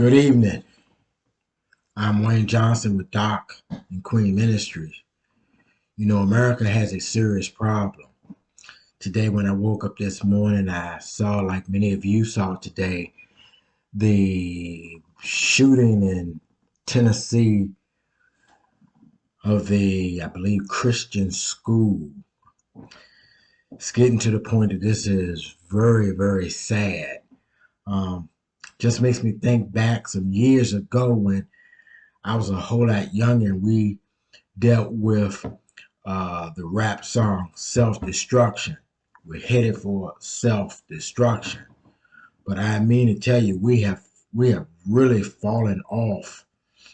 Good evening. I'm Wayne Johnson with Doc and Queen Ministries. You know, America has a serious problem. Today, when I woke up this morning, I saw, like many of you saw today, the shooting in Tennessee of I believe, Christian school. It's getting to the point that this is very, very sad. Um, just makes me think back some years ago when I was a whole lot younger and we dealt with the rap song Self Destruction. We're headed for self destruction. But I mean to tell you, we have really fallen off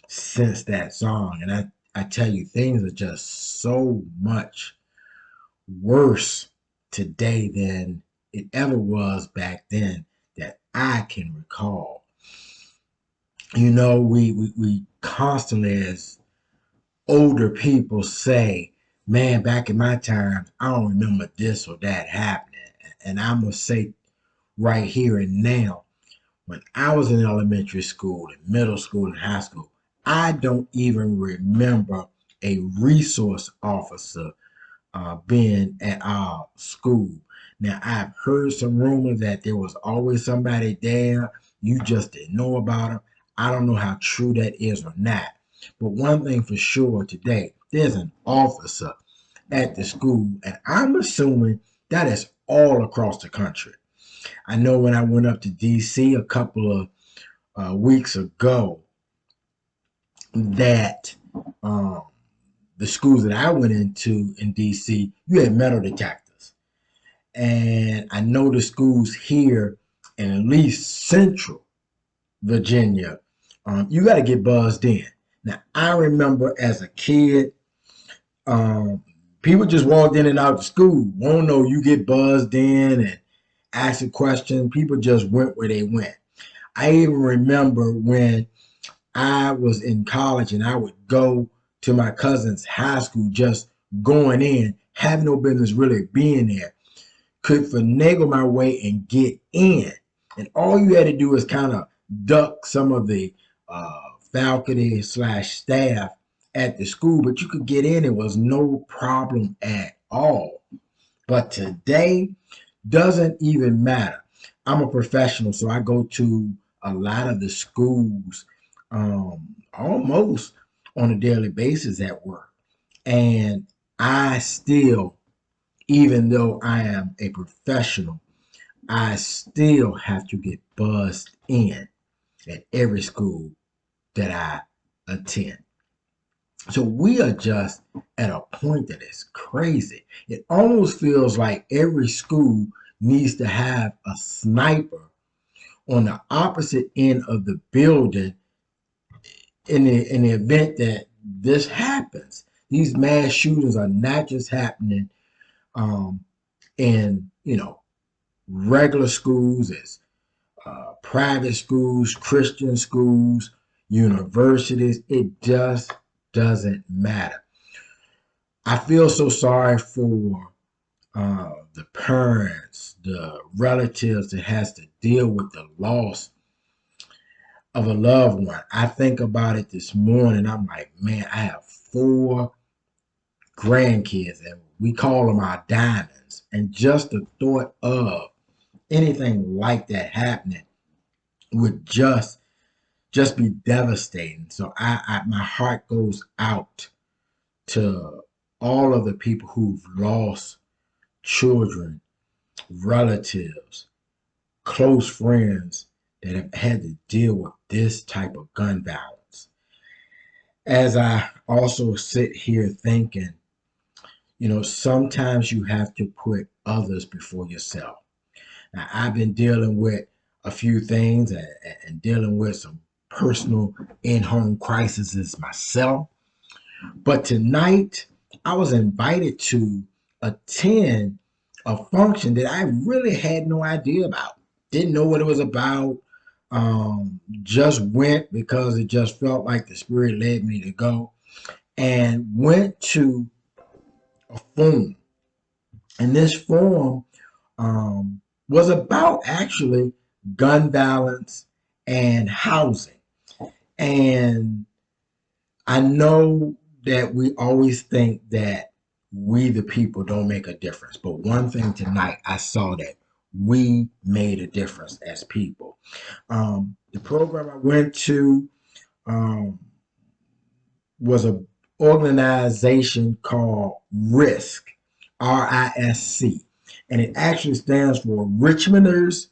since that song. And I tell you, things are just so much worse today than it ever was back then that I can recall. You know, we constantly, as older people, say, man, back in my time, I don't remember this or that happening. And I must say right here and now, when I was in elementary school, and middle school, and high school, I don't even remember a resource officer being at our school. Now, I've heard some rumors that there was always somebody there. You just didn't know about them. I don't know how true that is or not. But one thing for sure today, there's an officer at the school, and I'm assuming that is all across the country. I know when I went up to DC a couple of weeks ago that um, the schools that I went into in DC, you had metal detectors. And I know the schools here in at least central Virginia, you got to get buzzed in. Now, I remember as a kid, um, people just walked in and out of school. Won't know you get buzzed in and ask a question. People just went where they went. I even remember when I was in college and I would go to my cousin's high school, just going in, have no business really being there, could finagle my way and get in. And all you had to do is kind of duck some of the faculty slash staff at the school, but you could get in. It was no problem at all. But today doesn't even matter. I'm a professional, so I go to a lot of the schools almost on a daily basis at work. And I still, even though I am a professional, I still have to get buzzed in at every school that I attend. So we are just at a point that is crazy. It almost feels like every school needs to have a sniper on the opposite end of the building in the event that this happens. These mass shootings are not just happening in regular schools, as private schools, Christian schools, universities. It just doesn't matter. I feel so sorry for the parents, the relatives that has to deal with the loss of a loved one. I think about it this morning. I'm like, man, I have four grandkids, and we call them our diamonds. And just the thought of anything like that happening would just be devastating. So my heart goes out to all of the people who've lost children, relatives, close friends that have had to deal with this type of gun violence. As I also sit here thinking, sometimes you have to put others before yourself. Now, I've been dealing with a few things and dealing with some personal in-home crises myself. But tonight, I was invited to attend a function that I really had no idea about. Didn't know what it was about. Just went because it just felt like the Spirit led me to go. And went to a forum. And this forum was about actually gun violence and housing. And I know that we always think that we, the people, don't make a difference. But one thing tonight, I saw that we made a difference as people. The program I went to um, was a organization called RISC, RISC, and it actually stands for Richmonders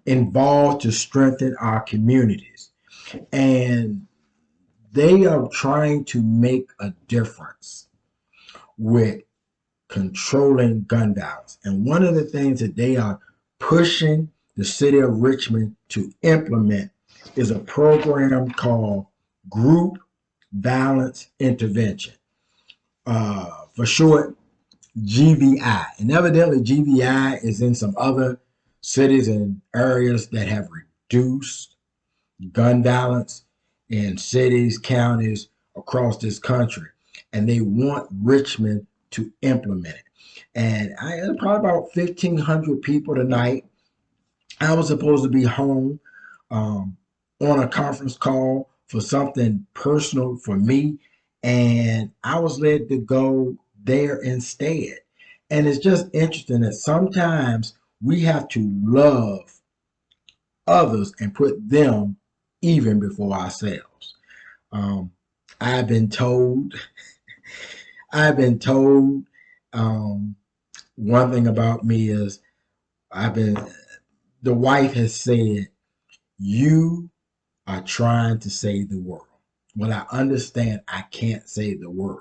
Involved to Strengthen Our Communities. And they are trying to make a difference with controlling gun violence. And one of the things that they are pushing the city of Richmond to implement is a program called Group Violence Intervention, for short, GVI. And evidently, GVI is in some other cities and areas that have reduced gun violence in cities, counties across this country. And they want Richmond to implement it. And I had probably about 1,500 people tonight. I was supposed to be home um, on a conference call for something personal for me, and I was led to go there instead. And it's just interesting that sometimes we have to love others and put them even before ourselves. Um, I've been told, I've been told, um, one thing about me is I've been, the wife has said, you are trying to save the world. Well, I understand I can't save the world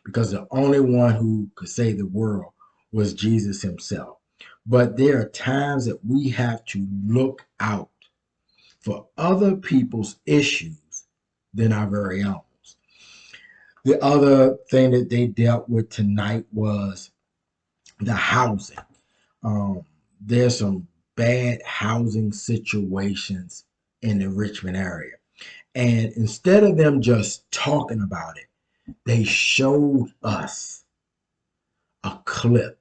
because the only one who could save the world was Jesus himself. But there are times that we have to look out for other people's issues than our very own. The other thing that they dealt with tonight was the housing. Um, there's some bad housing situations in the Richmond area. And instead of them just talking about it, they showed us a clip.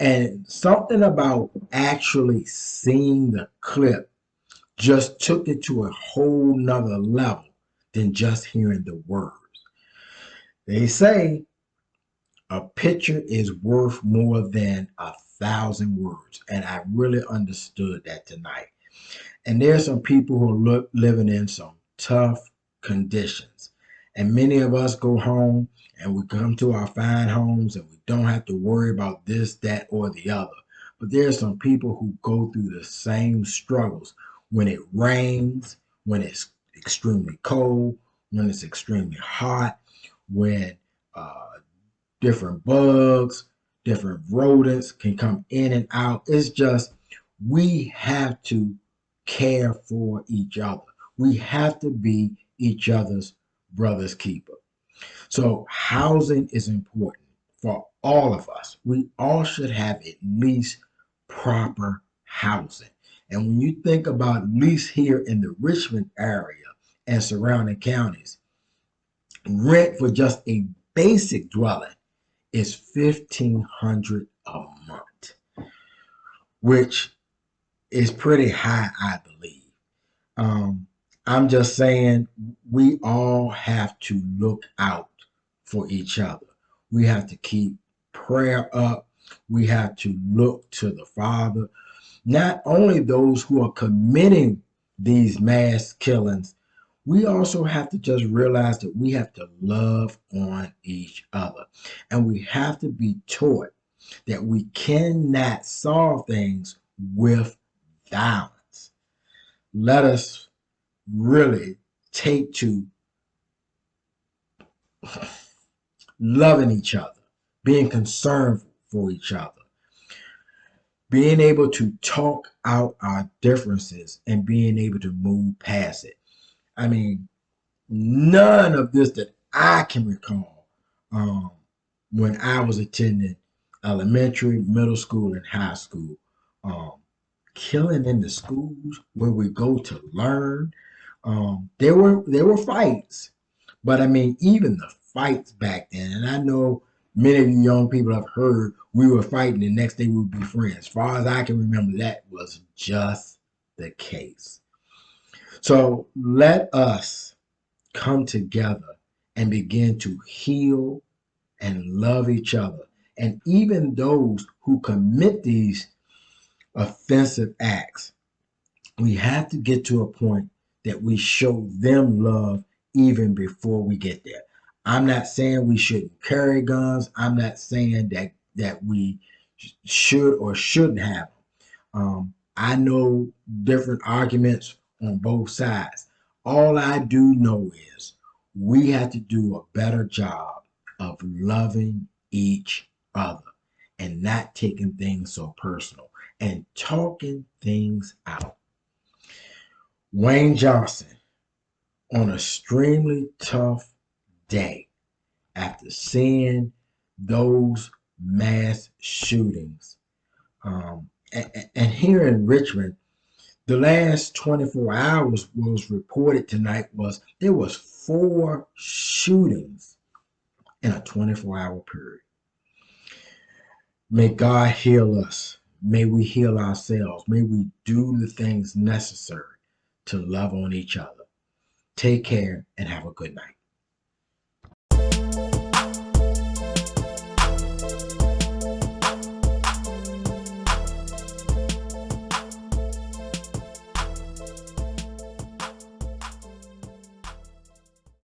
And something about actually seeing the clip just took it to a whole nother level than just hearing the words. They say a picture is worth more than 1,000 words. And I really understood that tonight. And there's some people who are living in some tough conditions. And many of us go home and we come to our fine homes and we don't have to worry about this, that, or the other. But there's some people who go through the same struggles when it rains, when it's extremely cold, when it's extremely hot, when uh, different bugs, different rodents can come in and out. It's just, we have to care for each other. We have to be each other's brother's keeper. So housing is important for all of us. We all should have at least proper housing. And when you think about, at least here in the Richmond area and surrounding counties, rent for just a basic dwelling is $1,500 a month, which is pretty high, I believe. Um, I'm just saying we all have to look out for each other. We have to keep prayer up. We have to look to the Father. Not only those who are committing these mass killings, we also have to just realize that we have to love on each other. And we have to be taught that we cannot solve things with violence. Let us really take to loving each other, being concerned for each other, being able to talk out our differences and being able to move past it. I mean, none of this that I can recall um, when I was attending elementary, middle school, and high school. Um, Killing in the schools where we go to learn. There were fights, but I mean, even the fights back then, and I know many of you young people have heard we were fighting the next day we would be friends. As far as I can remember, that was just the case. So let us come together and begin to heal and love each other. And even those who commit these offensive acts, we have to get to a point that we show them love even before we get there. I'm not saying we shouldn't carry guns. I'm not saying that we should or shouldn't have them. I know different arguments on both sides. All I do know is we have to do a better job of loving each other and not taking things so personal and talking things out. Wayne Johnson, on an extremely tough day after seeing those mass shootings, and here in Richmond, the last 24 hours was reported tonight was there was 4 shootings in a 24-hour period. May God heal us. May we heal ourselves. May we do the things necessary to love on each other. Take care and have a good night.